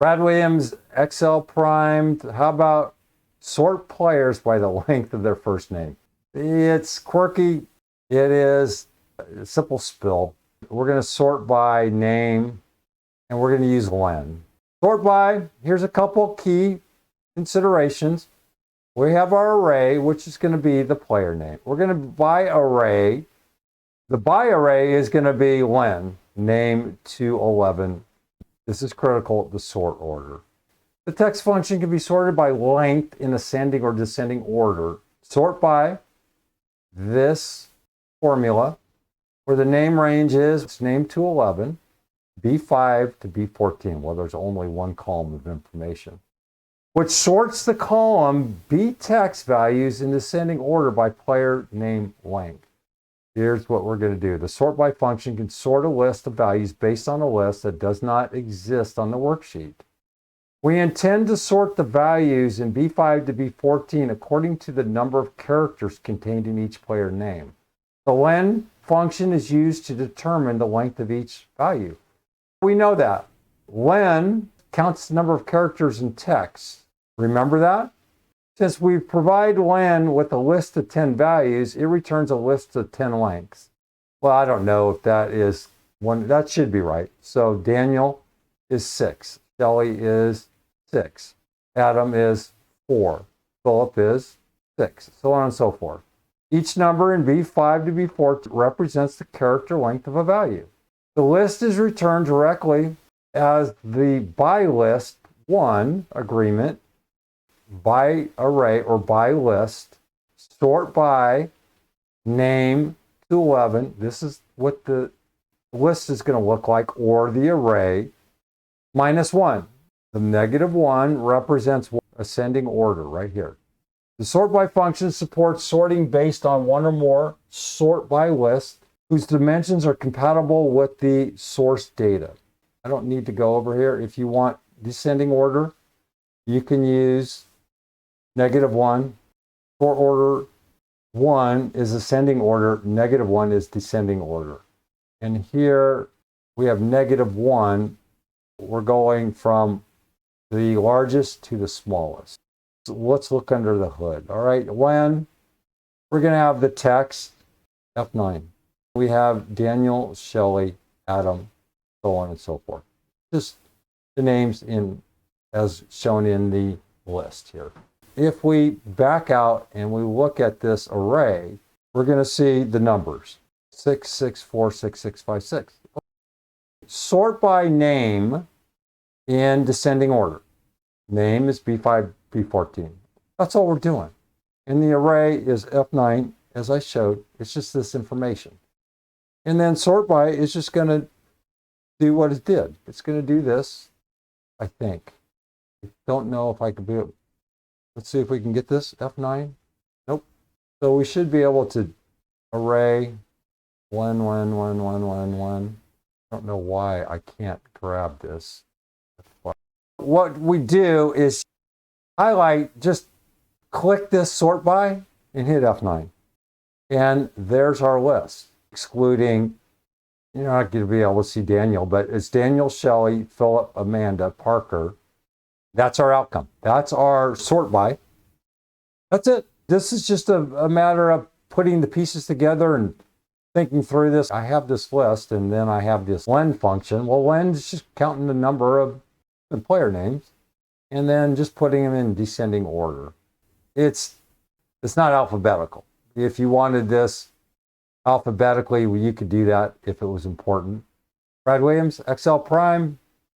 Brad Williams, XL primed. How about sort players by the length of their first name? It's quirky. It is a simple spill. We're going to sort by name, and we're going to use len. Sort by, here's a couple key considerations. We have our array, which is going to be the player name. We're going to by array. The by array is going to be len, name to 11. This is critical, the sort order. The text function can be sorted by length in ascending or descending order. Sort by this formula, where the name range is it's name to 11, B5 to B14. Well, there's only one column of information, which sorts the column B text values in descending order by player name length. Here's what we're going to do. The sort by function can sort a list of values based on a list that does not exist on the worksheet. We intend to sort the values in B5 to B14 according to the number of characters contained in each player name. The len function is used to determine the length of each value. We know that. Len counts the number of characters in text. Remember that? Since we provide len with a list of 10 values, it returns a list of 10 lengths. Well, I don't know if that is one. That should be right. So Daniel is 6. Shelly is 6. Adam is 4. Philip is 6. So on and so forth. Each number in B5 to B4 represents the character length of a value. The list is returned directly as the by list 1 agreement, by array or by list, sort by name to 11. This is what the list is going to look like, or the array, minus 1. The negative 1 represents ascending order right here. The sort by function supports sorting based on one or more sort by lists whose dimensions are compatible with the source data. I don't need to go over here. If you want descending order, you can use negative 1. Sort order 1 is ascending order, negative 1 is descending order. And here we have negative 1. We're going from the largest to the smallest. So let's look under the hood. All right, len, we're going to have the text, F9. We have Daniel, Shelley, Adam, so on and so forth. Just the names in as shown in the list here. If we back out and we look at this array, we're going to see the numbers 6, 6, 4, 6, 6, 5, 6. Sort by name in descending order. Name is B5, B14. That's all we're doing. And the array is F9, as I showed. It's just this information. And then sort by is just going to do what it did. It's going to do this, I think. I don't know if I could do it. Let's see if we can get this, F9. Nope. So we should be able to array 1, 1, 1, 1, 1, 1. I don't know why I can't grab this. What we do is highlight, just click this sort by and hit F9. And there's our list, excluding, you're not going to be able to see Daniel, but it's Daniel, Shelley, Philip, Amanda, Parker. That's our outcome. That's our sort by. That's it. This is just a matter of putting the pieces together and thinking through this. I have this list, and then I have this len function. Well, len is just counting the number of the player names, and then just putting them in descending order. It's not alphabetical. If you wanted this alphabetically, you could do that if it was important. Brad Williams, XL Prime.